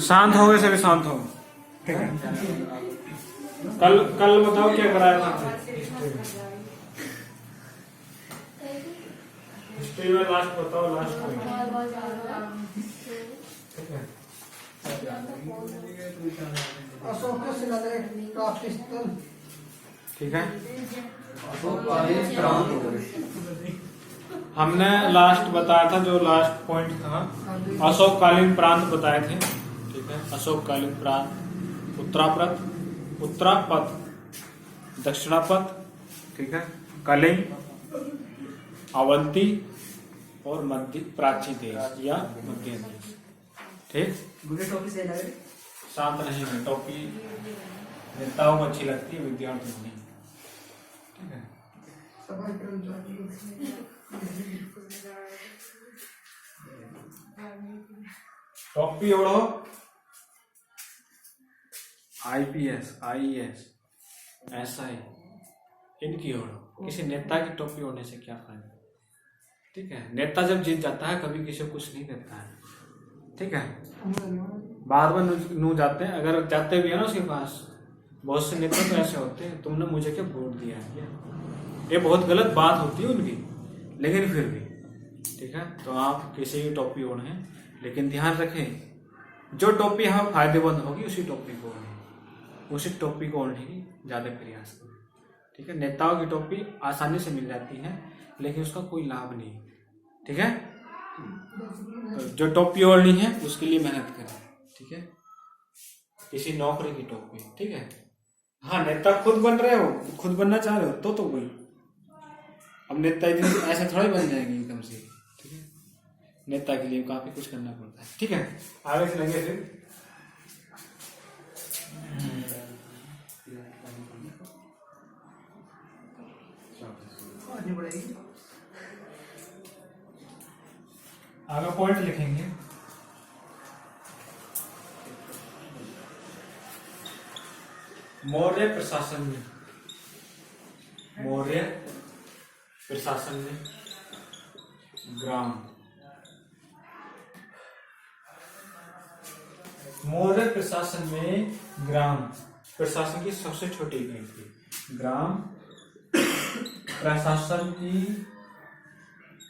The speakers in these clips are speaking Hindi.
शांत हो गए सभी, शांत हो। ठीक है, कल बताओ क्या कराया था हिस्ट्री में? लास्ट बताओ, लास्ट ठीक है। अशोक के शिलालेख प्राप्ति स्थल। ठीक है, अशोककालीन प्रांत हो गए। हमने लास्ट बताया था, जो लास्ट पॉइंट था अशोककालीन प्रांत बताए थे। ठीक है, अशोककालीन प्रांत उत्तरापथ, दक्षिणापथ, ठीक है, कलिंग, अवंती और मध्य प्राची देश या मध्य देश। ठीक, शांत रहेंगे, टोपी नेताओं को अच्छी लगती है, विद्यार्थियों को नहीं। ठीक है, टोपी ओढ़ो, IPS, IAS, SI इनकी ओढ़ो। किसी नेता की टोपी ओढ़ने से क्या फायदा? ठीक है, नेता जब जीत जाता है कभी किसी को कुछ नहीं देता है। ठीक है, बार बार नू जाते हैं, अगर जाते भी है ना उसके पास, बहुत से नेता तो ऐसे होते हैं, तुमने मुझे क्या वोट दिया है क्या? ये बहुत गलत बात होती है उनकी, लेकिन फिर भी ठीक है। तो आप किसी की टोपी ओढ़ें, लेकिन ध्यान रखें जो टोपी हमें फायदेमंद होगी उसी टोपी को ओढ़ें, उसी टोपी को ओढ़ने की ज्यादा प्रयास करें। ठीक है, नेताओं की टोपी आसानी से मिल जाती है, लेकिन उसका कोई लाभ नहीं। ठीक है, तो जो टोपी ओढ़नी है उसके लिए मेहनत करें। ठीक है, किसी नौकरी की टोपी। ठीक है, हाँ नेता खुद बन रहे हो, खुद बनना चाह रहे हो तो कोई, अब नेता इतने ऐसे थोड़े बन जाएंगे एकदम से। ठीक है, नेता के लिए काफी कुछ करना पड़ता है। ठीक है, आगे चलेंगे फिर। आगे पॉइंट लिखेंगे। मौर्य प्रशासन में, मौर्य प्रशासन में ग्राम, मौर्य प्रशासन में ग्राम प्रशासन की सबसे छोटी इकाई थी। ग्राम प्रशासन की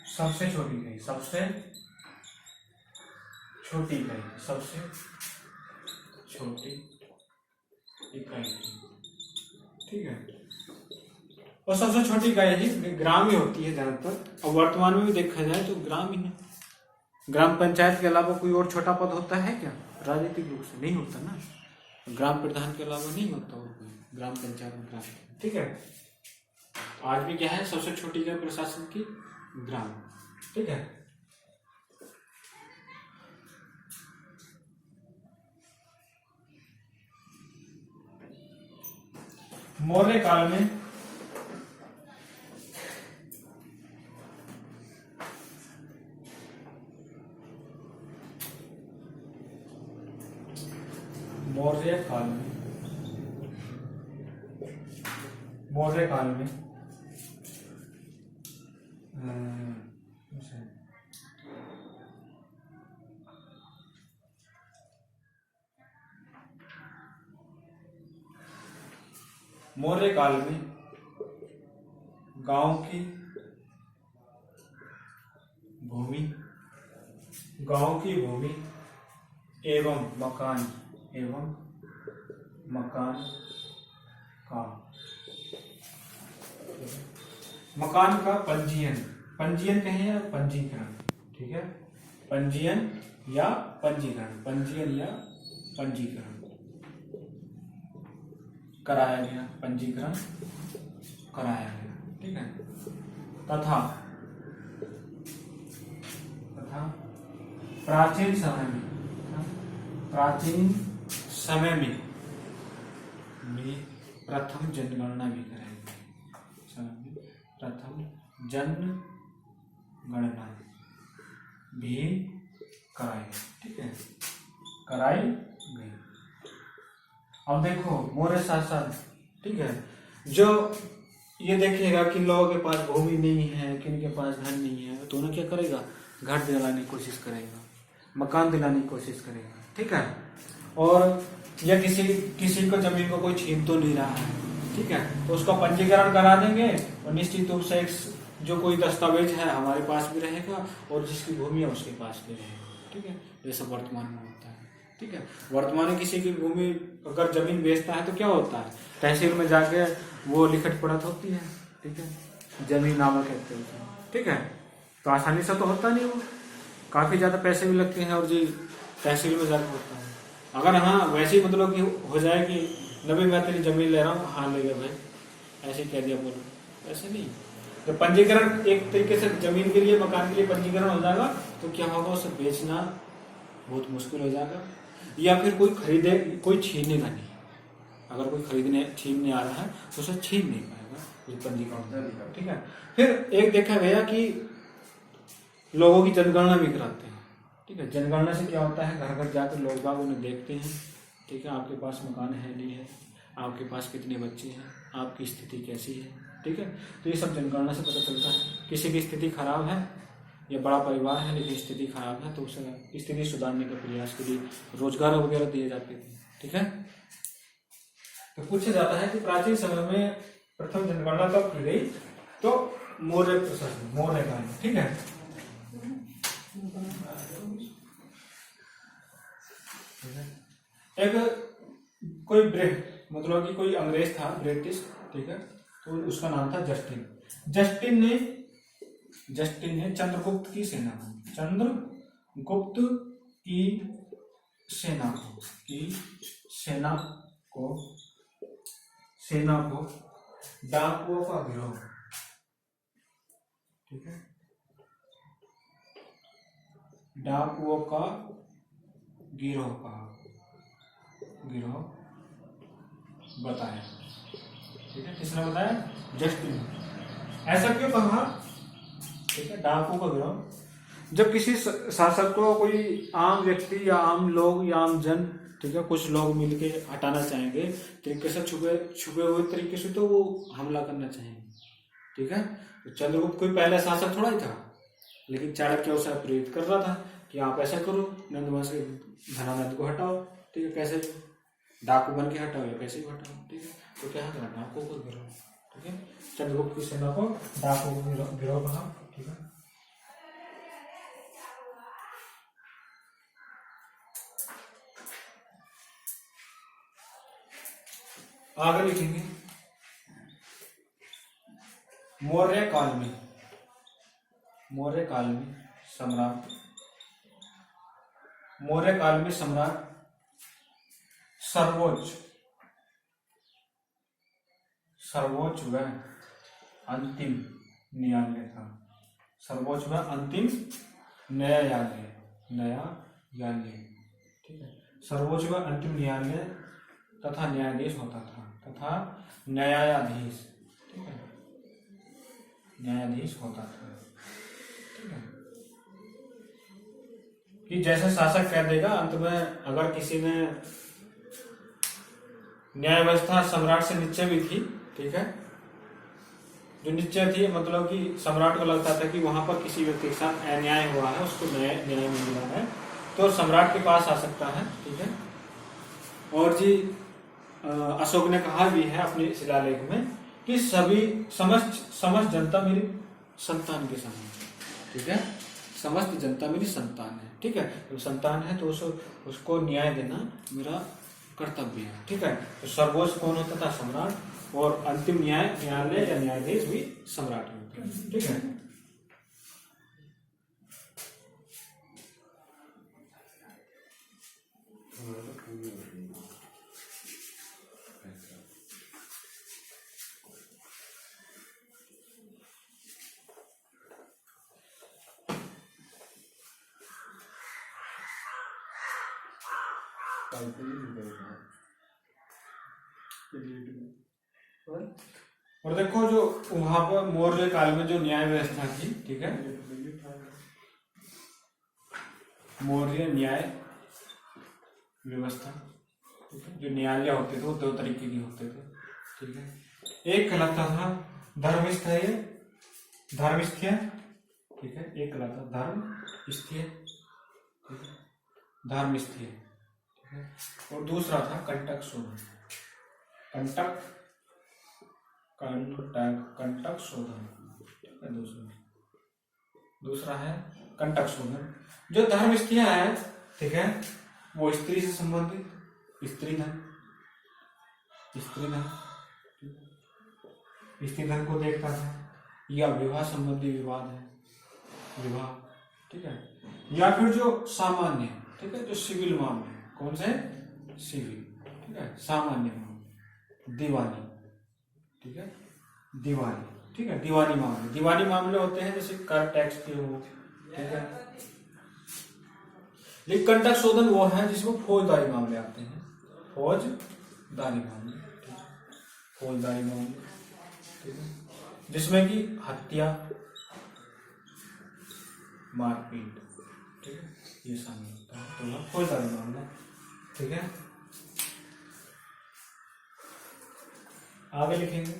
सबसे छोटी इकाई, सबसे छोटी इकाई, सबसे छोटी इकाई थी। ठीक है, और सबसे छोटी इकाई ही ग्राम ही होती है ज्यादातर, और वर्तमान में भी देखा जाए तो ग्राम ही है। ग्राम पंचायत के अलावा कोई और छोटा पद होता है क्या? राजनीतिक रूप से नहीं होता ना, ग्राम प्रधान के अलावा नहीं होता और कोई ग्राम पंचायत में ग्राम। ठीक है, आज भी क्या है, सबसे छोटी इकाई प्रशासन की ग्राम। ठीक है, मौर्य काल में मौर्य काल में मौर्य काल में मौर्य काल में गांव की भूमि एवं मकान का पंजीयन कहें या पंजीकरण। ठीक है, पंजीयन या पंजीकरण कराया गया, पंजीकरण कराया गया। ठीक है, तथा प्राचीन समय में प्रथम जनगणना भी कराई गई। प्रथम जनगणना भी कराई गई। ठीक है, कराई गई। अब देखो मौर्य शासन, ठीक है, जो ये देखेगा कि लोगों के पास भूमि नहीं है, किन के पास धन नहीं है, तो उन्हें क्या करेगा, घर दिलाने की कोशिश करेगा। मकान दिलाने की कोशिश करेगा, ठीक है। और या किसी को जमीन को कोई छीन तो नहीं रहा है, ठीक है, तो उसका पंजीकरण करा देंगे और निश्चित रूप से जो कोई दस्तावेज है हमारे पास भी रहेगा और जिसकी भूमि है उसके पास भी रहेगा, ठीक है। ये सब वर्तमान में होता है, ठीक है। वर्तमान में किसी की भूमि अगर जमीन बेचता है तो क्या होता है, तहसील में जाके वो लिखत पढ़त होती है, ठीक है, जमीन नामा कहते हैं, ठीक है। तो आसानी से तो होता नहीं, वो काफी ज्यादा पैसे भी लगते हैं और जी तहसील में जाकर होता है। अगर हाँ वैसे ही मतलब कि हो जाए कि नबी मैं तेरी जमीन ले रहा हूँ, हाँ ले गया भाई, ऐसे कह दिया, बोलो ऐसे नहीं। जब पंजीकरण एक तरीके से जमीन के लिए मकान के लिए पंजीकरण हो जाएगा तो क्या होगा, उसे बेचना बहुत मुश्किल हो जाएगा, या फिर कोई छीनेगा नहीं। अगर कोई छीनने आ रहा है तो उसे छीन नहीं पाएगा पंजीकरण, ठीक है। फिर एक देखा गया कि लोगों की जनगणना भी कराते हैं, ठीक है। जनगणना से क्या होता है, घर घर जाकर लोग बाग उन्हें देखते हैं, ठीक है, आपके पास मकान है नहीं है, आपके पास कितने बच्चे हैं, आपकी स्थिति कैसी है, ठीक है। तो ये सब जनगणना से पता चलता है। किसी की स्थिति खराब है या बड़ा परिवार है लेकिन स्थिति खराब है तो उसे स्थिति सुधारने के प्रयास के लिए रोजगार वगैरह दिए जाते थे, ठीक है। तो पूछा जाता है कि प्राचीन समय में प्रथम जनगणना कब की गई, तो मौर्य काल, ठीक है। एक कोई मतलब कि कोई अंग्रेज था, ब्रिटिश, ठीक है, तो उसका नाम था जस्टिन ने चंद्रगुप्त की सेना को डाकुओं का गिरोह, ठीक है, डाकुओं का गिरोह बताया, ठीक है। किसने बताया, जस्टिन। ऐसा क्यों कहा, ठीक है, डाकुओं का गिरोह। जब किसी शासक को कोई आम व्यक्ति या आम लोग या आम जन, ठीक है, कुछ लोग मिलके हटाना चाहेंगे तरीके से, छुपे हुए तरीके से, तो वो हमला करना चाहेंगे, ठीक है। तो चंद्रगुप्त कोई पहला शासक थोड़ा ही था, लेकिन चाणक्य उसे प्रेरित कर रहा था कि आप ऐसा करो, नंदवंश के धनानंद को हटाओ, ठीक है, कैसे डाकू बन के हटाओ या कैसे भी हटाओ, ठीक है। तो क्या करा, डाकू को गिरोह, ठीक है, चंद्रगुप्त की सेना को डाकू को गिरोह कहा, ठीक है। आगे लिखेंगे, मौर्य काल में सम्राट सर्वोच्च व अंतिम न्यायालय था। सर्वोच्च व अंतिम न्यायालय, ठीक है। सर्वोच्च व अंतिम न्यायालय तथा न्यायाधीश होता था, तथा न्यायाधीश, ठीक है, न्यायाधीश होता था, ठीक है। कि जैसे शासक कह देगा, अंत में अगर किसी ने न्याय व्यवस्था सम्राट से नीचे भी थी, ठीक है, जो नीचे थी, मतलब कि सम्राट को लगता था कि वहां पर किसी व्यक्ति के साथ अन्याय हुआ है, उसको न्याय मिल रहा है, तो सम्राट के पास आ सकता है, ठीक है। और जी अशोक ने कहा भी है अपने शिलालेख में कि समस्त जनता मेरी संतान के समान, ठीक है, समस्त जनता मेरी संतान है, ठीक है। तो संतान है तो उसको न्याय देना मेरा कर्तव्य है, ठीक है। तो सर्वोच्च कौन होता था, सम्राट, और अंतिम न्यायालय या न्यायाधीश भी सम्राट होता है, ठीक है। और देखो जो वहां पर मौर्य काल में जो न्याय व्यवस्था थी, ठीक है, मौर्य न्याय व्यवस्था, ठीक है, जो न्यायालय होते थे वो दो तरीके के होते थे, ठीक है। एक कहलाता था धर्मस्थ्य, ठीक है, एक कहलाता धर्मस्थ्य, ठीक है, धर्मस्थीय, ठीक है। और दूसरा था कंटक शोधन, कंटक शोधन, ठीक है। दूसरा है कंटक शोधन। जो धर्मस्थीय है, ठीक है, वो स्त्री से संबंधित, स्त्री धन को देखता था, या विवाह संबंधी विवाद है, विवाह, ठीक है। या फिर जो सामान्य, ठीक है, जो सिविल मामले, कौन से सिविल, ठीक है, सामान्य मामले, दीवानी, ठीक है, दीवानी, ठीक है, दीवानी मामले होते हैं जैसे कर टैक्स के हो, ठीक है। लेकिन कंटक शोधन वो है जिसमें फौजदारी मामले आते हैं, फौजदारी मामले, ठीक है, जिसमें कि हत्या, मारपीट, ठीक है, ये शामिल होता है, तो वह फौजदारी मामला, ठीक है। आगे लिखेंगे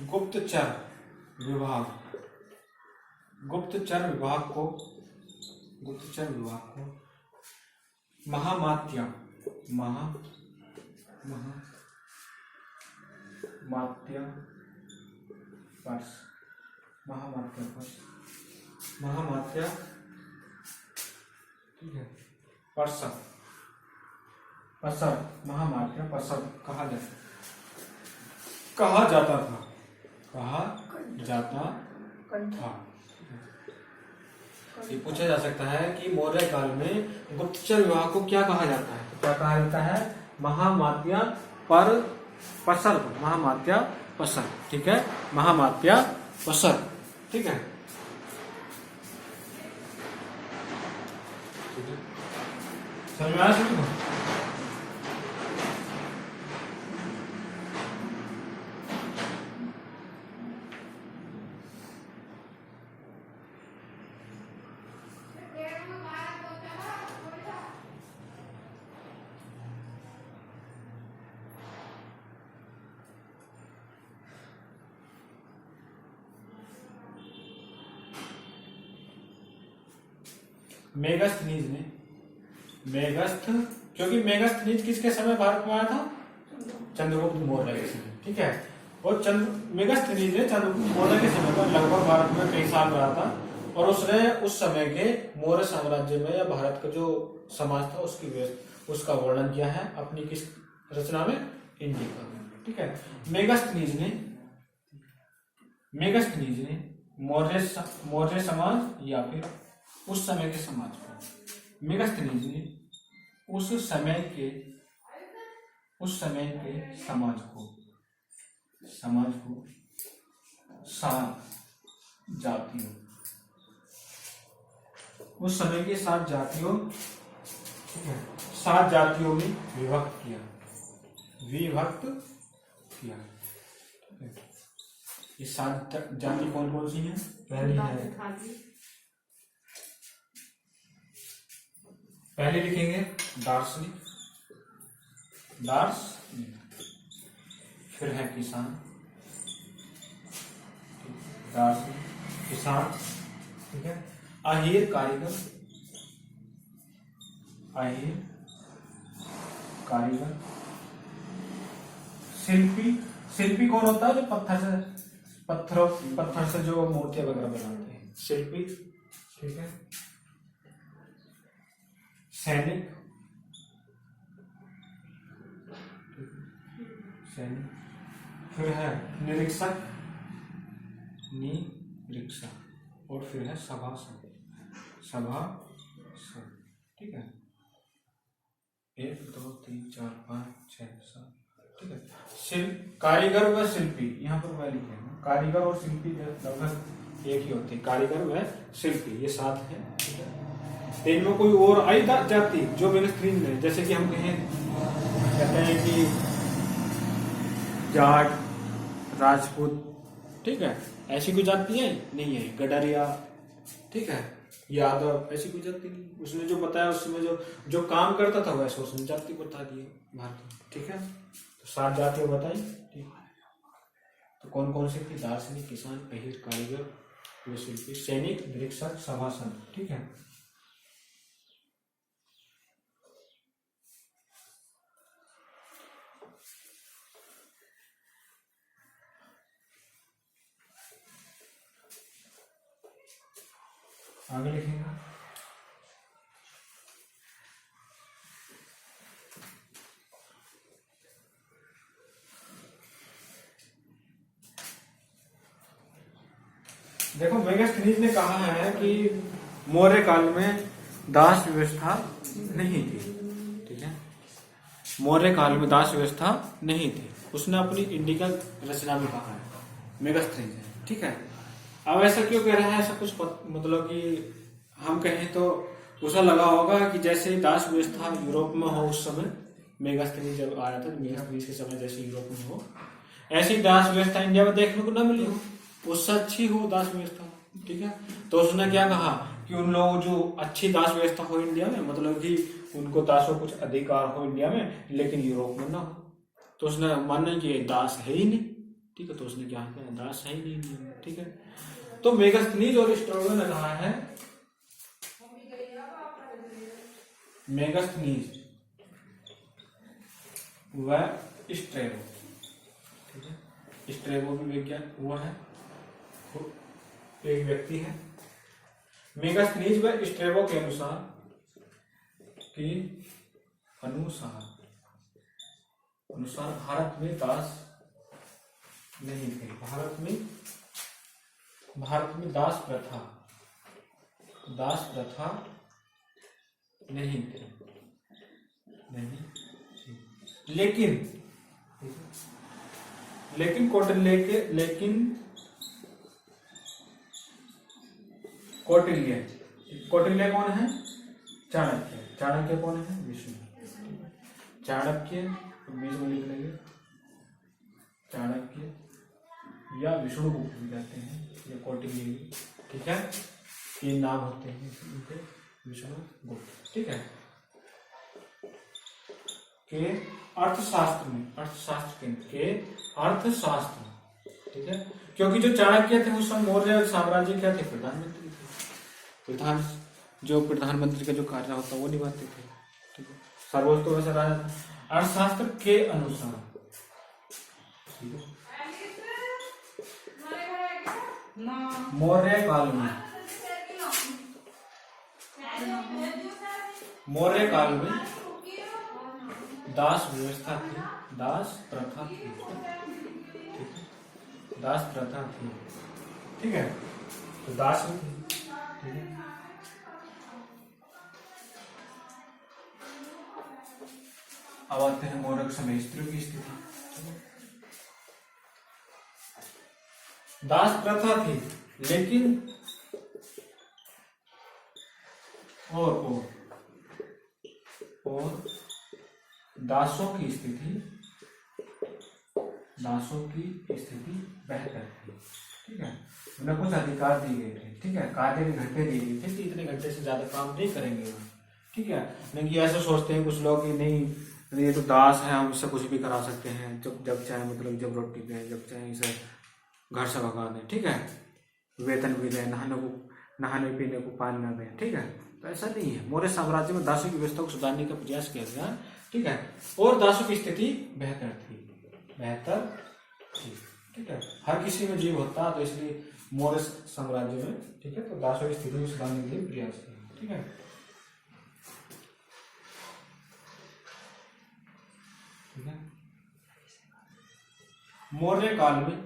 गुप्तचर विभाग को महामात्य ठीक है, पर्षद कहा जाता था। ये पूछा जा सकता है कि मौर्य काल में गुप्तचर विभाग को क्या कहा जाता है, क्या कहा जाता है, महामात्य पर्षद, ठीक है, महामात्य पर्षद, ठीक है। समझ में आया सभी को? क्योंकि मेगास्थनीज किसके समय भारत में आया था, चंद्रगुप्त मौर्य के समय, ठीक है। और मेगास्थनीज ने चंद्रगुप्त मौर्य के समय पर लगभग भारत में कई साल रहा था, और उसने उस समय के मौर्य साम्राज्य में या भारत का जो समाज था उसका वर्णन किया है अपनी किस रचना में, इंडिका में, ठीक है। मेगास्थनीज ने मौर्य समाज या फिर उस समय के समाज को, मेगास्थनीज ने उस समय के समाज को 7 जातियों, उस समय के 7 जातियों, ठीक है, 7 जातियों में विभक्त किया, ठीक है। ये 7 जाति कौन कौन सी हैं? पहले लिखेंगे दार्शनिक, फिर है किसान, ठीक है, अहीर कारीगर, शिल्पी कौन होता है, जो पत्थर से जो मूर्तियां वगैरह बनाते हैं, शिल्पी, ठीक है। सैनिक, फिर है निरीक्षक, और फिर है सभासद, ठीक है। 1 2 3 4 5 6 7, ठीक है। कारीगर व शिल्पी, यहाँ पर वह लिखे हैं, कारीगर और शिल्पी लगभग एक ही होते हैं, कारीगर व शिल्पी, ये 7 है, ठीक है। इनमें कोई और आई जाति जो मेगास्थनीज में, जैसे कि हम कहते हैं कि जाट, राजपूत, ठीक है, ऐसी कोई जाति है नहीं है, गडरिया, ठीक है, यादव, ऐसी कोई जाति नहीं। उसने जो बताया उसमें जो जो काम करता था वैसे उसने जाति बता दिए भारतीय। ठीक है, तो 7 जातियां बताई। ठीक है, तो कौन कौन सी थी? दार्शनिक, किसान, अहीर, कारीगर, वे शिल्पी, सैनिक, निरीक्षक, सभासद। ठीक है, आगे लिखेंगे। देखो मेगास्थनीज ने कहा है कि मौर्य काल में दास व्यवस्था नहीं थी। ठीक है, मौर्य काल में दास व्यवस्था नहीं थी। उसने अपनी इंडिकल रचना में कहा है मेगास्थनीज ने। ठीक है, अब ऐसा क्यों कह रहा है? ऐसा कुछ मतलब कि हम कहें तो उसे लगा होगा कि जैसे दास व्यवस्था यूरोप में हो उस समय, मेगास्थनीज जब आया था, मेगास्थनीज के समय जैसे यूरोप में हो, ऐसी दास व्यवस्था इंडिया में देखने को न मिली हो, उससे अच्छी हो दास व्यवस्था। ठीक है, तो उसने क्या कहा कि उन लोगों जो अच्छी दास व्यवस्था हो इंडिया में, मतलब कि उनको दासों कुछ अधिकार हो इंडिया में लेकिन यूरोप में ना हो, तो उसने माना कि ये दास है ही नहीं। ठीक है, तो उसने क्या किया? दास है ही नहीं इंडिया में। ठीक है, तो मेगास्थनीज और स्ट्रैबो ने कहा है, मेगास्थनीज व स्ट्रैबो। ठीक है, स्ट्रैबो भी विज्ञान वो है, एक व्यक्ति है। मेगास्थनीज व स्ट्रैबो के अनुसार भारत में दास नहीं थे। भारत में दास प्रथा नहीं थे, नहीं थी। लेकिन कौटिल्य कौन है? चाणक्य कौन है? विष्णु। चाणक्य बीच में लिख लेंगे, चाणक्य या विष्णुगुप्त भी कहते हैं, या कौटिल्य भी। ठीक है, 3 नाम होते हैं इनके, विष्णुगुप्त। ठीक है, के अर्थशास्त्र ठीक है, क्योंकि जो चाणक्य थे उस समय मौर्य साम्राज्य क्या थे? प्रधानमंत्री थे। प्रधानमंत्री का जो कार्य होता है वो निभाते थे। ठीक है, सर्वोच्च तो वैसे राजा था। अर्थशास्त्र के अनुसार, ठीक है, मौर्य काल में दास व्यवस्था थी, दास प्रथा थी। ठीक है, दास प्रथा थी। ठीक है, तो दास भी थी। ठीक है, अब आते हैं मौर्य समय स्त्रियों की स्थिति। दास प्रथा थी लेकिन और दासों की स्थिति बेहतर थी। ठीक है, उन्हें कुछ अधिकार दिए गए थे। ठीक है, कार्य के घंटे दिए गए थे कि इतने घंटे से ज्यादा काम नहीं करेंगे वो। ठीक है, नहीं कि ऐसा सोचते हैं कुछ लोग कि नहीं ये तो दास है, हम इससे कुछ भी करा सकते हैं, जब चाहे, मतलब जब रोटी पे, जब चाहे इसे घर से भगा दें। ठीक है, वेतन भी दें, नहाने पीने को पानी न दें। ठीक है, तो ऐसा नहीं है। मौर्य साम्राज्य में दासों की व्यवस्था को सुधारने का प्रयास किया गया। ठीक है, और दासों की स्थिति बेहतर थी। ठीक है, हर किसी में जीव होता, तो इसलिए मौर्य साम्राज्य में, ठीक है, तो दासों की स्थिति को सुधारने के लिए प्रयास किया। ठीक है, ठीक है, मौर्य काल में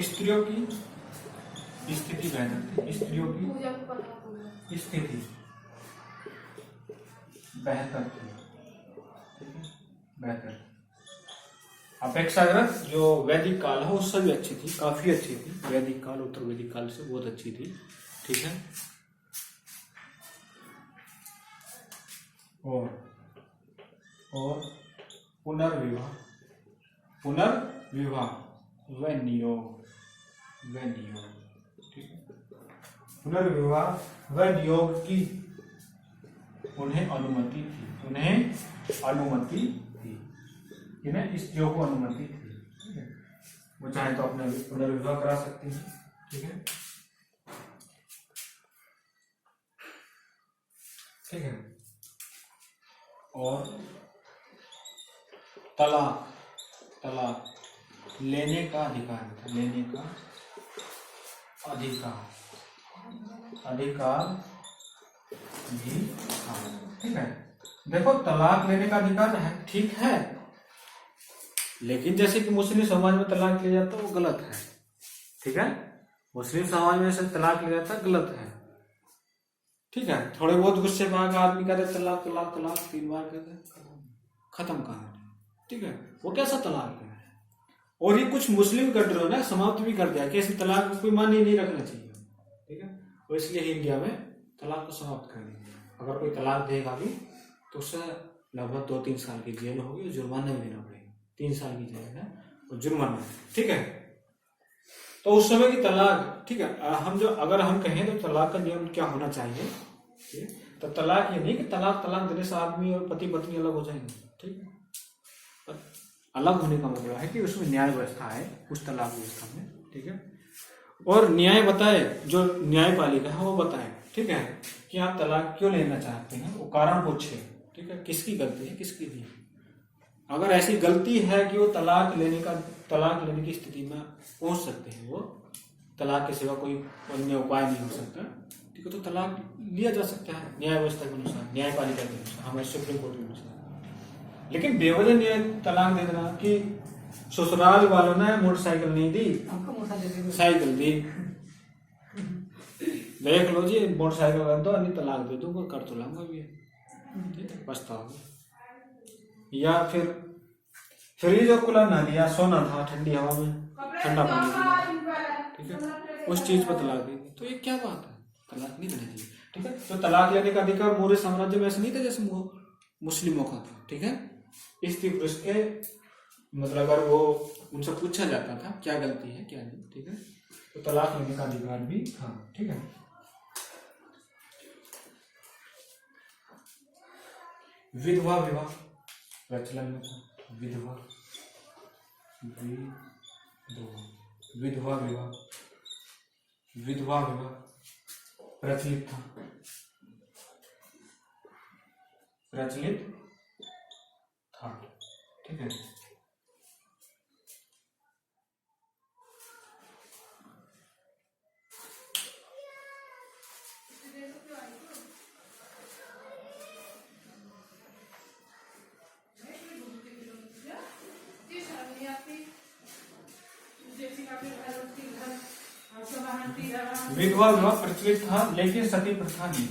स्त्रियों की स्थिति बेहतर थी। स्त्रियों की स्थिति बेहतर थी। ठीक है, बेहतर अपेक्षाकृत जो वैदिक काल है उससे भी अच्छी थी, काफी अच्छी थी। वैदिक काल उत्तर वैदिक काल से बहुत अच्छी थी। ठीक है, और पुनर्विवाह व नियोग पुनर्विवाह व नियोग की उन्हें अनुमति थी, उन्हें अनुमति थी, इन्हें इस नियोग को अनुमति थी। ठीक है, वो चाहे तो अपने पुनर्विवाह करा सकती हैं। ठीक है, ठीक है। और तलाक, तलाक लेने का अधिकार था, लेने का अधिकार, अधिकार भी था। ठीक है, देखो तलाक लेने का अधिकार है, ठीक है, लेकिन जैसे कि मुस्लिम समाज में तलाक लिया जाता है वो गलत है। ठीक है, मुस्लिम समाज में से तलाक लिया जाता है गलत है। ठीक है, थोड़े बहुत गुस्से में आकर आदमी कहते तलाक तलाक तलाक 3 बार कहते खत्म कहानी। ठीक है, वो कैसा तलाक है? और ये कुछ मुस्लिम कंट्रियों ने समाप्त भी कर दिया कि ऐसे तलाक को कोई मान्य नहीं रखना चाहिए। ठीक है, और इसलिए इंडिया में तलाक को समाप्त कर दिया। अगर कोई तलाक देगा भी तो उससे लगभग 2-3 साल की जेल होगी और जुर्माना भी देना पड़ेगा। 3 साल की जेल है और जुर्माना। ठीक है, तो उस समय की तलाक, ठीक है, हम जो अगर हम कहें तो तलाक का नियम क्या होना चाहिए? ठीक है, तो तलाक ये नहीं कि तलाक देने से आदमी और पति पत्नी अलग हो जाएंगे। ठीक है, अलग होने का मतलब है कि उसमें न्याय व्यवस्था है उस तलाक व्यवस्था में। ठीक है, और न्याय बताए, जो न्यायपालिका है वो बताए। ठीक है, कि आप तलाक क्यों लेना चाहते हैं, वो कारण पूछे। ठीक है, किसकी गलती है किसकी नहीं। अगर ऐसी गलती है कि वो तलाक लेने की स्थिति में पहुंच सकते हैं, वो तलाक के सिवा कोई अन्य उपाय नहीं हो सकता। ठीक है, तो तलाक लिया जा सकता है न्याय व्यवस्था के अनुसार, न्यायपालिका के अनुसार, हमारे सुप्रीम कोर्ट के अनुसार। लेकिन बेवजह न्याय तलाक दे देना कि ससुराल वालों ने मोटरसाइकिल नहीं दी, साइकिल दी, देख लो जी मोटरसाइकिल कर दो, नहीं तलाक दे दूंगा, कर तो लाऊंगा भी। ठीक है, पछताओगे। या फिर ये जो कूलर ना दिया, सोना था ठंडी हवा में, ठंडा पानी दिया। ठीक है, उस चीज पर तलाक दी, तो ये क्या बात है? तलाक नहीं देना चाहिए। ठीक है, तो तलाक लेने का अधिकार मौर्य साम्राज्य में ऐसा नहीं था जैसे मुस्लिमों का था। ठीक है, स्त्री पुरुष के मतलब अगर वो उनसे पूछा जाता था क्या गलती है क्या नहीं। ठीक है, तो तलाक लेने का अधिकार भी था। ठीक है, विधवा विवाह प्रचलन में था। विधवा विवाह प्रचलित था, ठीक है। विधवा विवाह प्रचलित था, लेकिन सती प्रथा नहीं,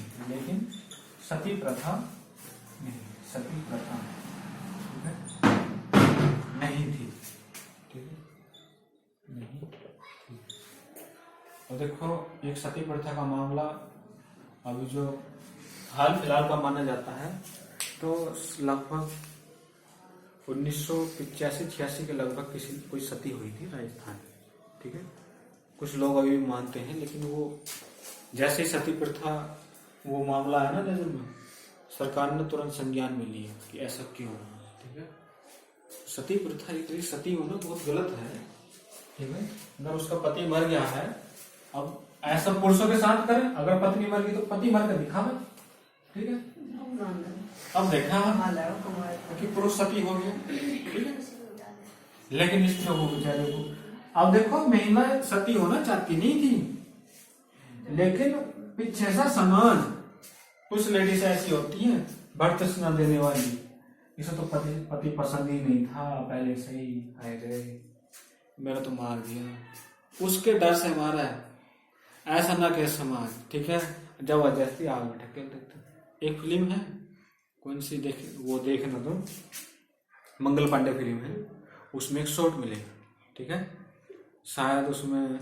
नहीं थी। ठीक है, नहीं थी। और देखो एक सती प्रथा का मामला अभी जो हाल फिलहाल का माना जाता है, तो लगभग 1985-86 के लगभग कोई सती हुई थी राजस्थान। ठीक है, कुछ लोग अभी भी मानते हैं, लेकिन वो जैसे ही सती प्रथा वो मामला है ना नजर में, सरकार ने तुरंत संज्ञान में लिया कि ऐसा क्यों। ठीक है, सती प्रथा एक सती होना बहुत गलत है। ठीक है, अगर उसका पति मर गया है, अब ऐसा पुरुषों के साथ करें, अगर पत्नी मर गई तो पति मर कर दिखावे। ठीक है, अब देखा कि पुरुष सती हो गया। ठीक है, लेकिन इस वो बेचारे को अब देखो महिला सती होना चाहती नहीं थी, लेकिन पीछे सा समाज कुछ लेडीज ऐसी होती हैं भर्तृष्णा देने वाली, इसे तो पति पसंद ही नहीं था पहले से ही, आए गए मेरा तो मार दिया, उसके डर से मारा है, ऐसा ना कहे समाज। ठीक है, जबरदस्ती आग में ढकेल देते। एक फिल्म है, कौन सी देखना तुम, मंगल पांडे फिल्म है, उसमें एक शॉट मिलेगा। ठीक है, शायद उसमें,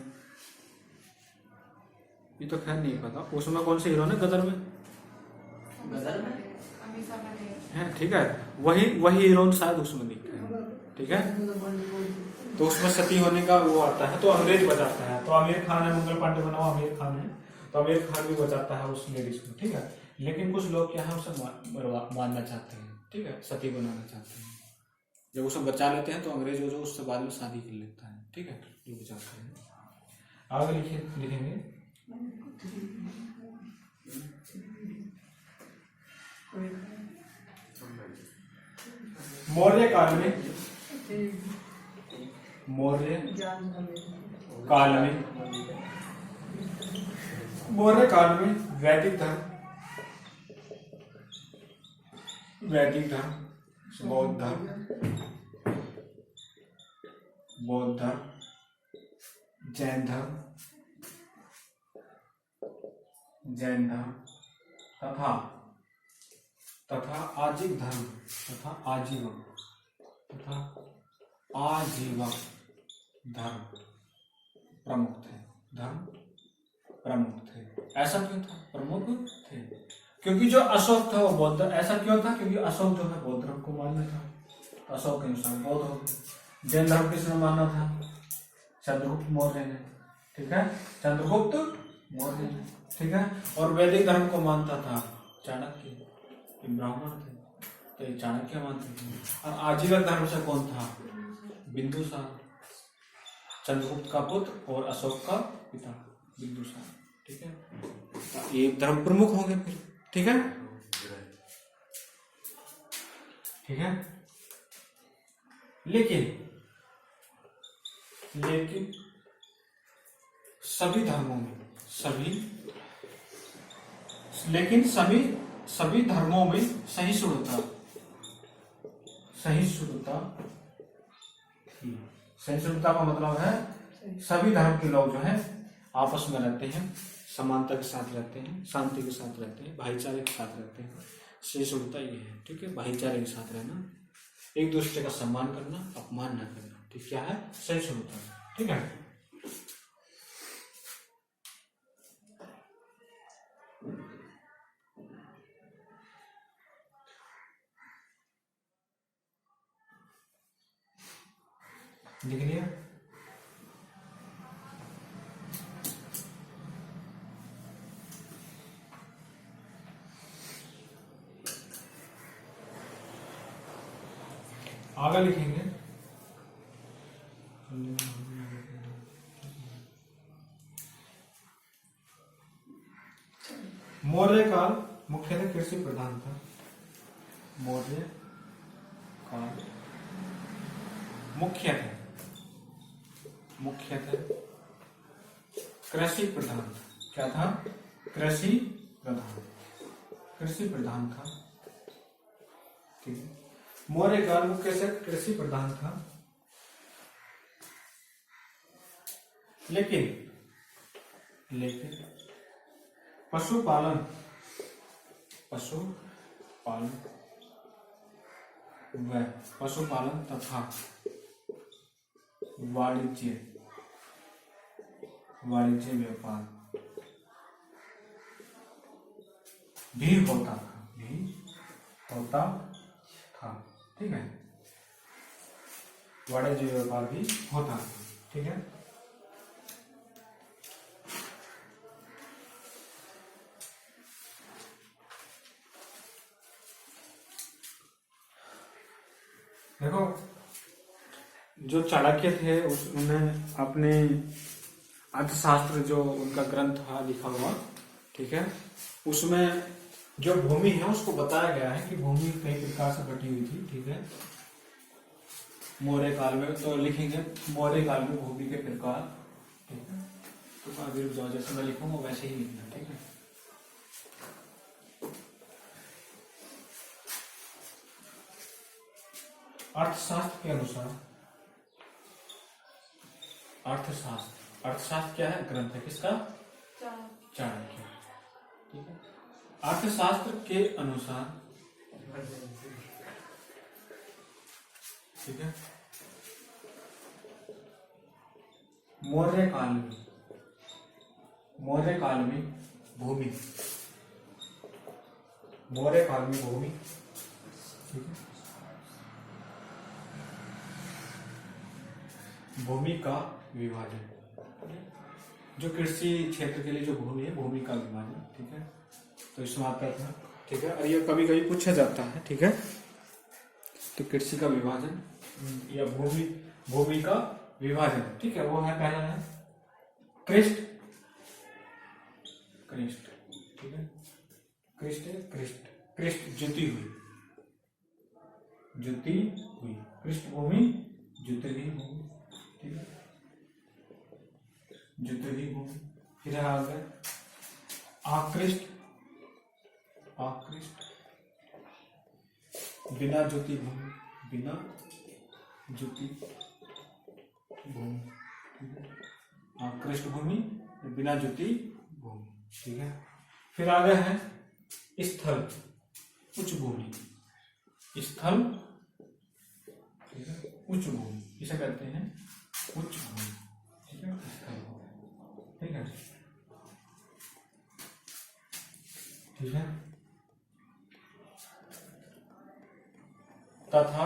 ये तो खैर नहीं पता उसमें कौन सी हीरोइन है, गदर में है। ठीक है, वही हीरोइन शायद उसमें दिखता है। ठीक है, तो उसमें सती होने का वो आता है, तो अंग्रेज बजाता है, तो आमिर खान है, मंगल पांडे बना हुआ आमिर खान है, तो अब एक हाथ भी बचाता है उस लेडीज को, ठीक है। लेकिन कुछ लोग क्या है उसे मारना चाहते हैं, ठीक है, सती बनाना चाहते हैं। जब उसे बचा लेते हैं तो अंग्रेज जो उससे बाद में शादी कर लेता है, ठीक है, ये बचाते हैं। आगे लिखेंगे मौर्य काल में, मौर्य काल में, मौर्य काल में वैदिक धर्म, वैदिक धर्म, बौद्ध धर्म, बौद्ध धर्म, जैन धर्म, जैन धर्म तथा आजीव धर्म तथा आजीवक धर्म प्रमुख थे, धर्म प्रमुख थे। ऐसा क्यों था? प्रमुख थे क्योंकि जो अशोक था वो बौद्ध, ऐसा क्यों था? क्योंकि अशोक जो है बौद्ध धर्म को मानना था, अशोक के अनुसार बौद्ध हो गए। जैन धर्म किसने माना था? चंद्रगुप्त मौर्य ने, ठीक है, चंद्रगुप्त मौर्य ने, ठीक है। और वैदिक धर्म को मानता था चाणक्य, ब्राह्मण थे तो ये चाणक्य मानते थे। और आजीवन धर्म से कौन था? बिंदुसार, चंद्रगुप्त का पुत्र और अशोक का पिता बिंदुसार, ठीक है। तो ये धर्म प्रमुख होंगे फिर, ठीक है, ठीक है। लेकिन सभी धर्मों में, सभी धर्मों में सहिष्णुता का मतलब है सभी धर्म के लोग जो है आपस में रहते हैं, समानता के साथ रहते हैं, शांति के साथ रहते हैं, भाईचारे के साथ रहते हैं। सहिष्णुता ये है, ठीक है, भाईचारे के साथ रहना, एक दूसरे का सम्मान करना, अपमान न करना, ठीक, क्या है? सहिष्णुता, ठीक है। लिख लिया? आगे लिखेंगे मौर्य काल मुख्यतः कृषि प्रधान था। मौर्य काल मुख्यतः कृषि प्रधान था। क्या था? कृषि प्रधान था, ठीक है। मौर्य काल मुख्य से कृषि प्रधान था, लेकिन पशुपालन तथा वाणिज्य व्यापार भी होता था, ठीक है। वाणिज्य व्यापार भी होता था, ठीक है। देखो, जो चाणक्य थे उन्होंने अपने अर्थशास्त्र जो उनका ग्रंथ था लिखा हुआ, ठीक है, उसमें जो भूमि है उसको बताया गया है कि भूमि कई प्रकार से बटी हुई थी, ठीक है। मौर्य काल में तो लिखेंगे मौर्य काल में भूमि के प्रकार, ठीक है। तो आगे रुक जाओ, जैसे मैं लिखूंगा वैसे ही लिखना, ठीक है। अर्थशास्त्र के अनुसार, अर्थशास्त्र क्या है? ग्रंथ है किसका? चाणक्य, ठीक है। अर्थशास्त्र के अनुसार, ठीक है, मौर्य काल में भूमि, ठीक है, भूमि का विभाजन, जो कृषि क्षेत्र के लिए जो भूमि है, भूमि का विभाजन, ठीक है। तो इसमें आता था, ठीक है। और ये कभी कभी पूछा जाता है, ठीक है। तो कृषि का विभाजन या भूमि का विभाजन, ठीक है, वो है पहला है कृष्ट, ठीक है। कृष्ट जुती हुई, कृष्ट भूमि, जुती हुई भूमि, ठीक है, जुती हुई भूमि। फिर आ गया आकृष्ट, बिना जुती भूमि, बिना जुती भूमि, ठीक है। आकृष्ट भूमि, बिना जुती भूमि, ठीक है। फिर आगे है स्थल, उच्च भूमि, स्थल, ठीक है, उच्च भूमि, इसे कहते हैं उच्च भूमि, ठीक है, स्थल, ठीक है, ठीक है। तथा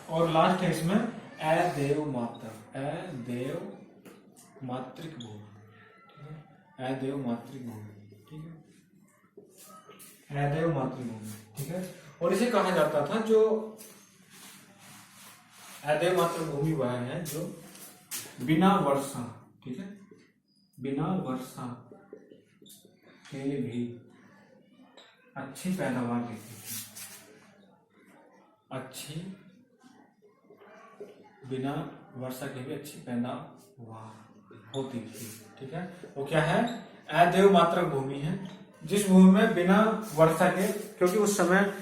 और लास्ट है इसमें अदेव मात्रिक भूमि, ठीक है, अदेव मात्रिक भूमि, ठीक है, अदेव मात्रिक भूमि, ठीक है। और इसे कहा जाता था, जो अदेव मात्रिक भूमि वह है जो बिना वर्षा, ठीक है, बिना वर्षा के भी अच्छी पैदावार देती थी, बिना वर्षा के भी अच्छी पैदावार होती थी, ठीक है। वो क्या है? अदेव मात्रक भूमि है, जिस भूमि में बिना वर्षा के, क्योंकि उस समय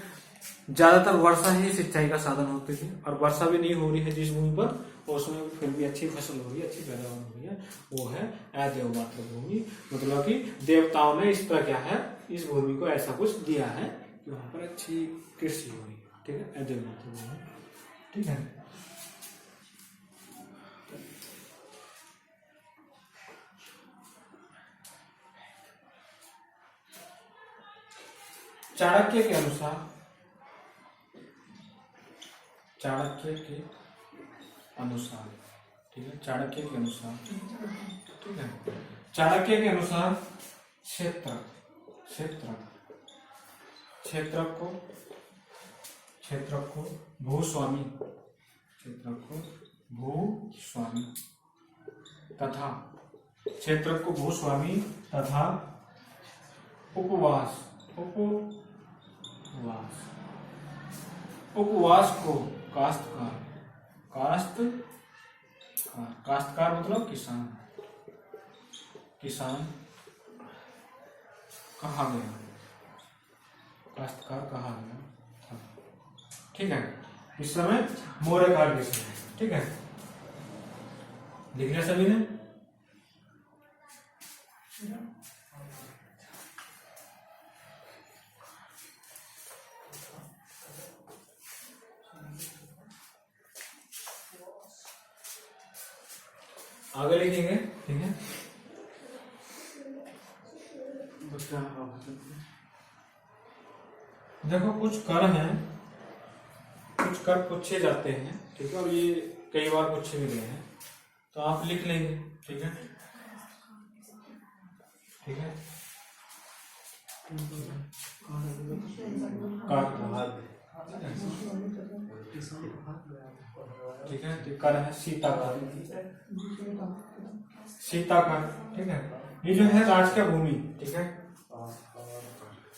ज्यादातर वर्षा ही सिंचाई का साधन होती थी, और वर्षा भी नहीं हो रही है जिस भूमि पर, उसमें फिर भी अच्छी फसल हो रही है, अच्छी पैदावार हो रही है, वो है अदेव मात्रक भूमि। मतलब कि देवताओं ने इस तरह क्या है, इस भूमि को ऐसा कुछ दिया है कि वहां पर अच्छी कृषि हो रही है, ठीक है, अदेव मात्रक भूमि, ठीक है। चाणक्य के अनुसार, ठीक है, चाणक्य के अनुसार, ठीक है, चाणक्य के अनुसार क्षेत्र को भूस्वामी तथा उपवास को काश्तकार मतलब किसान कहा गया, काश्तकार कहा गया, ठीक है। इस समय मौर्य काल के समय, ठीक है, लिख लिया सभी ने? आगे लिखेंगे, ठीक है। देखो कुछ कर हैं, कुछ कर पूछे जाते हैं, ठीक है, और ये कई बार पूछे भी गए हैं, तो आप लिख लेंगे, ठीक है, ठीक है। ठीक है, तो कर है सीताकर, ठीक है। ये जो है राज का भूमि, ठीक है,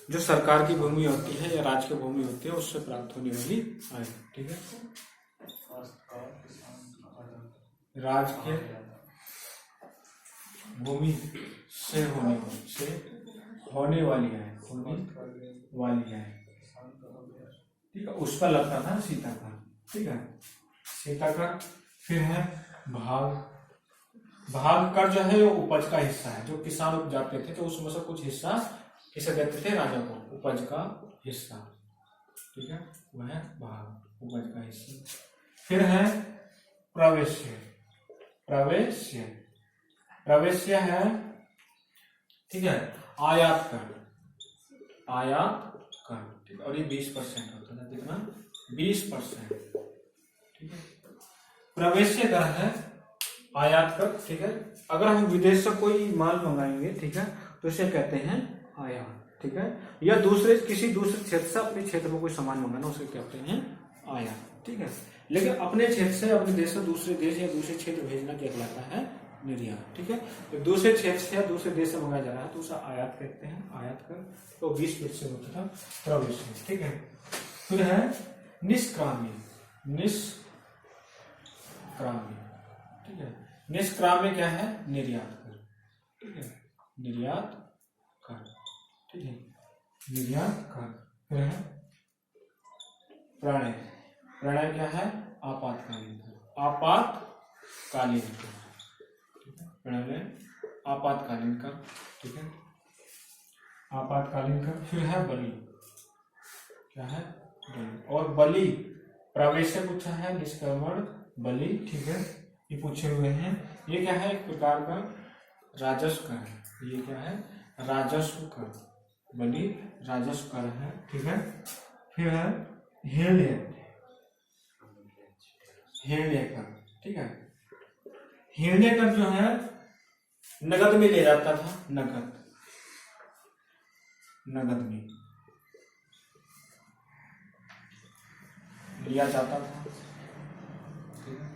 जो सरकार की भूमि होती है या राज की भूमि होती है, उससे प्राप्त होने वाली आय, ठीक है, राज के भूमि से होने वाली आय, ठीक है, उस पर लगता था सीताकर, ठीक है, सीताकर। फिर है भाग कर, जो है वो उपज का हिस्सा है, जो किसान उपजाते थे, तो उसमें से कुछ हिस्सा किसे देते थे? राजा को, उपज का हिस्सा, ठीक है, वह है भाग, उपज का हिस्सा। फिर है प्रवेश्य है, ठीक है, आयात कर, ठीक है, और ये 20% होता है, कितना? 20%, ठीक है। प्रवेश्य कर है आयात कर, ठीक है, अगर हम विदेश से कोई माल मंगाएंगे, ठीक है, तो इसे कहते हैं आयात, ठीक है। या किसी दूसरे क्षेत्र से अपने क्षेत्र में कोई सामान मंगाना, उसे कहते हैं आयात, ठीक है। लेकिन अपने क्षेत्र से अपने देश से दूसरे देश या दूसरे क्षेत्र भेजना क्या कहलाता है? निर्यात, ठीक है। तो दूसरे क्षेत्र से या दूसरे देश से मंगाया जा रहा है तो उसे आयात कहते हैं, आयात कर। तो 20% होता था प्रवेश, ठीक है। फिर है निष्क्राम्य, ठीक है। निष्क्राम्य क्या है? निर्यात कर, ठीक है, निर्यात कर, ठीक है, निर्यात कर। फिर है प्रणय, प्रणय क्या है? आपातकालीन कर, आपातकालीन कर, ठीक है, प्रणय आपातकालीन कर, ठीक है, आपातकालीन कर। फिर है बलि, क्या है? बलि। और बलि प्रवेश से पूछा है, निष्क्रमण बलि, ठीक है, ये पूछे हुए हैं। ये क्या है? एक प्रकार का राजस्व कर है, ये क्या है? राजस्व कर, बलि राजस्व कर है, ठीक है। फिर है हिरण्य कर, ठीक है। हिरण्य कर जो है नगद में ले जाता था, नगद में लिया जाता था, ठीक है।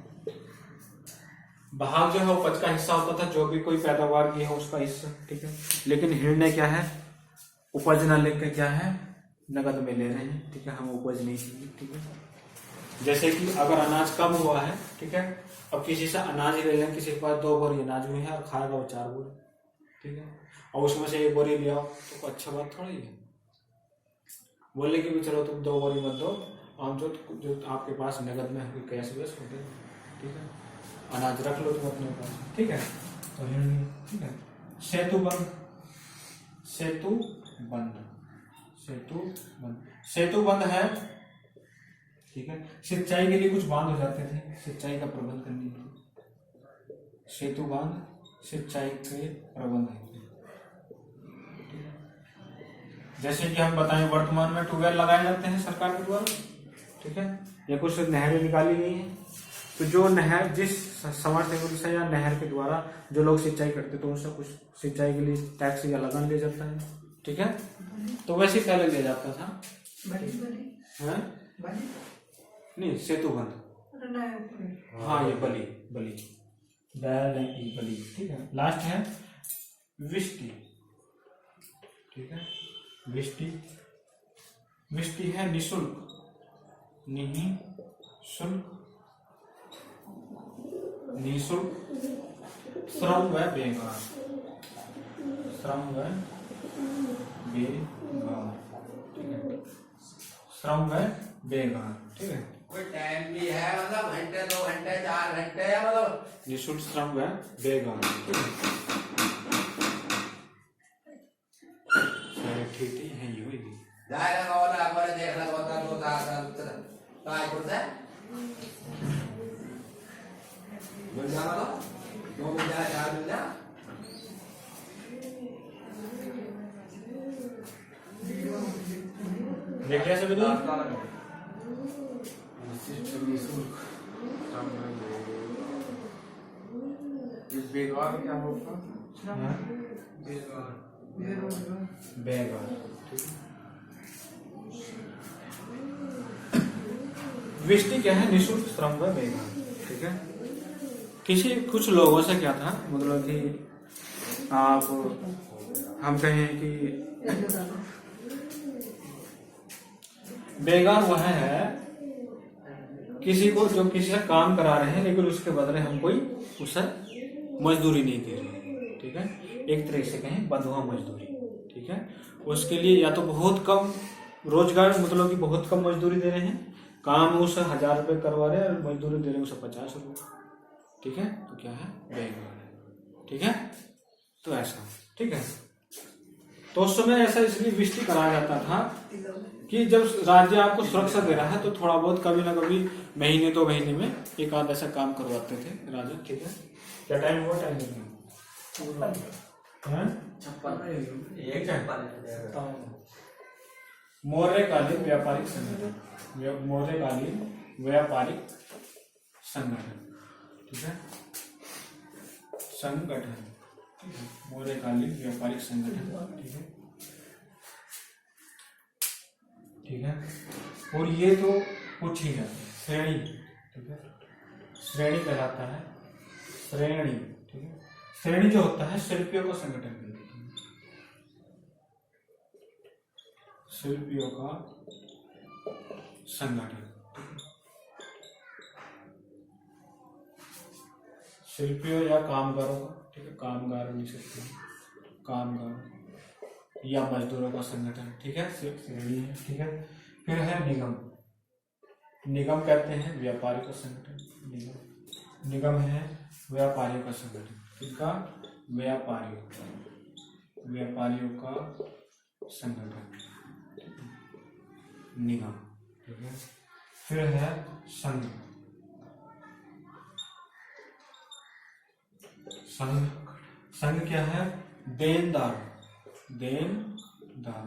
भाग जो है उपज का हिस्सा होता था, जो भी कोई पैदावार की है उसका हिस्सा, ठीक है। लेकिन हिरण्य क्या है? उपज न लेकर क्या है? नगद में ले रहे हैं, ठीक है, हम उपज नहीं चाहिए, ठीक है। जैसे कि अगर अनाज कम हुआ है, ठीक है, अब किसी से अनाज ले लें, किसी के पास 2 बोरी अनाज हुई है और खाएगा वो 4 बोरी, ठीक है, और उसमें से 1 बोरी ले आओ तो अच्छा बात थोड़ी है। बोले कि भी चलो तुम 2 बोरी मत दो, हम जो आपके पास नगद में है कैश वैश हो गए, ठीक है, अनाज रख लो तुम अपने पास, ठीक है। तो ठीक है। सेतु बंद है, ठीक है। सिंचाई के लिए कुछ बांध हो जाते थे, सिंचाई का प्रबंध करने के लिए सेतु बांध सिंचाई के प्रबंध है। जैसे कि हम बताएं, वर्तमान में ट्यूबवेल लगाए जाते हैं सरकार के द्वारा, ठीक है, या कुछ नहरें निकाली गई हैं, तो जो नहर जिस समर्थन से या नहर के द्वारा जो लोग सिंचाई करते तो उनसे कुछ सिंचाई के लिए टैक्स या लगान लिया जाता है, ठीक है। तो वैसे पहले लिया जाता था, नहीं सेतु बंद, हाँ ये बलि, ठीक है। लास्ट है विष्टि, ठीक है, विष्टि है निःशुल्क, श्रम व बेगार, ठीक है, श्रम व बेगार, ठीक है। कोई टाइम भी है, मतलब घंटे 2 घंटे 4 घंटे, या मतलब निःशुल्क श्रम व बेगार, ठीक है। ठीक है, ये होगी जाएगा और आपने देखना होता तो काय करता है मिल जाना, तो 2 मिल जाए 4 मिल जाए। देखिए सभी लोग, बेकार क्या होगा? बेगार, ठीक है। विष्टि क्या है? निःशुल्क श्रम व बेगार, ठीक है। कुछ लोगों से क्या था, मतलब कि आप हम कहें कि बेगार वह है किसी को जो किसी से काम करा रहे हैं लेकिन उसके बदले हम कोई उसे मजदूरी नहीं दे रहे, ठीक है, एक तरह से कहें बंधुआ मजदूरी, ठीक है। उसके लिए या तो बहुत कम रोजगार, मतलब कि बहुत कम मजदूरी दे रहे हैं, काम उसे 1000 रुपये करवा रहे हैं और मजदूरी दे रहे हैं उसे 50 रुपये, ठीक है। तो क्या है? बेगार, ठीक है। तो ऐसा, ठीक है। तो उस समय ऐसा इसलिए विष्टि कराया जाता था कि जब राज्य आपको सुरक्षा दे रहा है तो थोड़ा बहुत कभी ना कभी महीने 2 महीने में एक आध ऐसा काम करवाते थे राजा, ठीक है। क्या टाइम हुआ? टाइम मौर्यकालीन व्यापारिक संगठन, ठीक है। संगठन, ठीक है, मौर्यकालीन व्यापारिक संगठन, ठीक है, ठीक है। और ये तो कुछ ही है, श्रेणी, ठीक है, श्रेणी कहलाता है श्रेणी, ठीक है। श्रेणी जो होता है शिल्पियों का संगठन कहलाता है, शिल्पियों का संगठन, शिल्पियों या कामगारों का, ठीक है, कामगार लिख सकते हैं, कामगार या मजदूरों का संगठन, ठीक है, श्रेणी है, ठीक है। फिर है निगम, निगम कहते हैं व्यापारियों का संगठन, निगम, निगम है व्यापारियों का संगठन, किसका, व्यापारियों, व्यापारियों का संगठन, निगम, ठीक है। फिर है संघ, संघ, संघ क्या है, देनदार, देनदार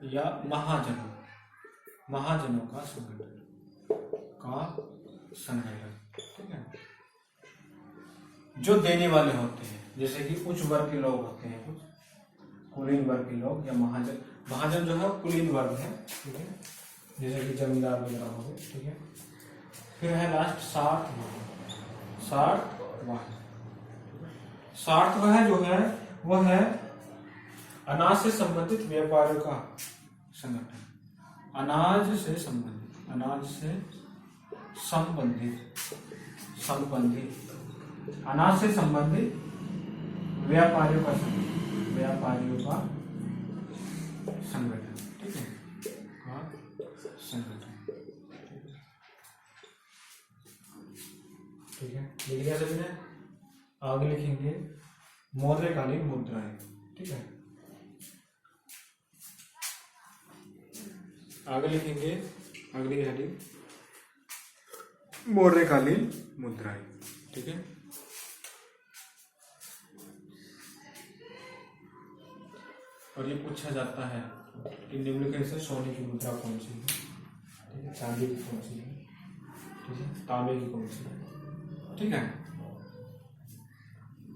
या महाजनों, महाजनों का संगठन, का संगठन, ठीक है। जो देने वाले होते हैं, जैसे कि उच्च वर्ग के लोग होते हैं, कुछ कुलीन वर्ग के लोग या महाजन, महाजन जो है कुलीन वर्ग है, ठीक है, जैसे कि जमींदार वगैरह हो गए, ठीक है। फिर है लास्ट सार्थवाह, सार्थवाह, सार्थवाह जो है वह है अनाज से संबंधित व्यापारियों का संगठन, अनाज से संबंधित, अनाज से संबंधित, संबंधित, अनाज से संबंधित व्यापारियों का संगठन, व्यापारियों का संगठन, ठीक है, का संगठन, ठीक है। लिख लिया सभी ने? आगे लिखेंगे मौर्यकालीन मुद्राएं, ठीक है, आगे लिखेंगे अगली हेडिंग मौर्यकालीन मुद्राएं, ठीक है। और ये पूछा जाता है कि निम्नलिखित से सोने की मुद्रा कौन सी है, ठीक है, चांदी की कौन सी है, ठीक है, तांबे की कौन सी है, ठीक है।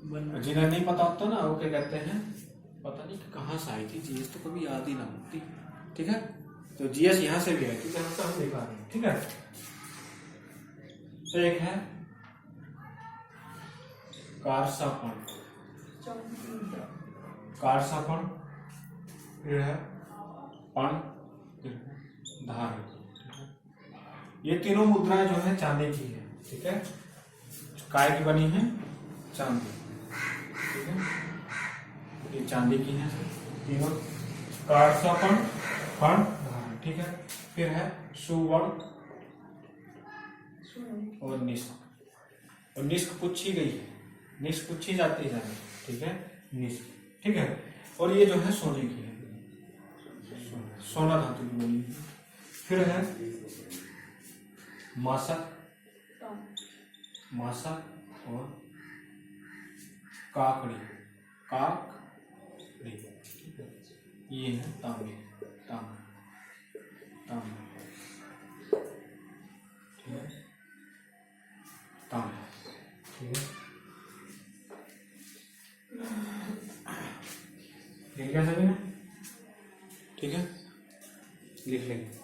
जिन्हें नहीं पता होता ना वो क्या कहते हैं, पता नहीं कि कहाँ से आई थी जीएस, तो कभी याद ही ना होती, ठीक है। तो जीएस यहाँ से भी है, ठीक है, हम दिखा रहे हैं, ठीक है। तो एक है कारसापण, कारसापण, फिर है पण, फिर है धारण, ठीक है। ये तीनों मुद्राएं जो है चांदी की है, ठीक है, काय की बनी है, चांदी, ठीक है, ये चांदी की है तीनों, कारसापण, पण, धारण, ठीक है। फिर है सुवर्ण और निष्क, और निष्क पूछी गई है, निष्क पूछी जाती है, ठीक है, निष्क, ठीक है। और ये जो है सोने की है, सोना धातु की बनी है। फिर है मासक, मासक और काकड़ी, काकड़ी, ठीक है। ये है तांबे, तांबा, तांबा, ठीक है, तांबा, ठीक है। लिख लिया सभी ने? ठीक है, लिख लेंगे।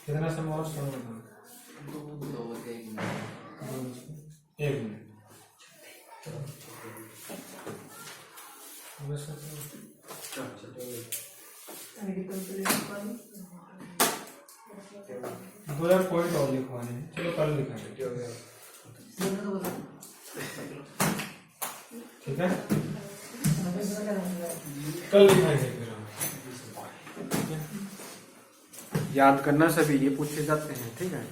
कितना समय और समय बताओ? 1 मिनट। चलो कल लिखाएंगे ठीक है, कल लिखाएंगे फिर हम। याद करना सभी, ये पूछे जाते हैं ठीक है।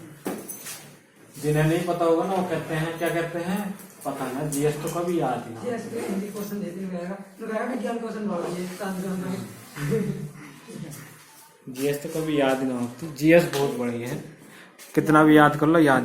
जिन्हें नहीं पता होगा ना वो कहते हैं, क्या कहते हैं पता ना, जीएस तो कभी याद ही ना। हिंदी क्वेश्चन देते रहेगा तो रहेगा विज्ञान क्वेश्चन भाग ये जीएस तो कभी याद ही ना होती, जीएस बहुत बड़ी है, कितना भी याद कर लो याद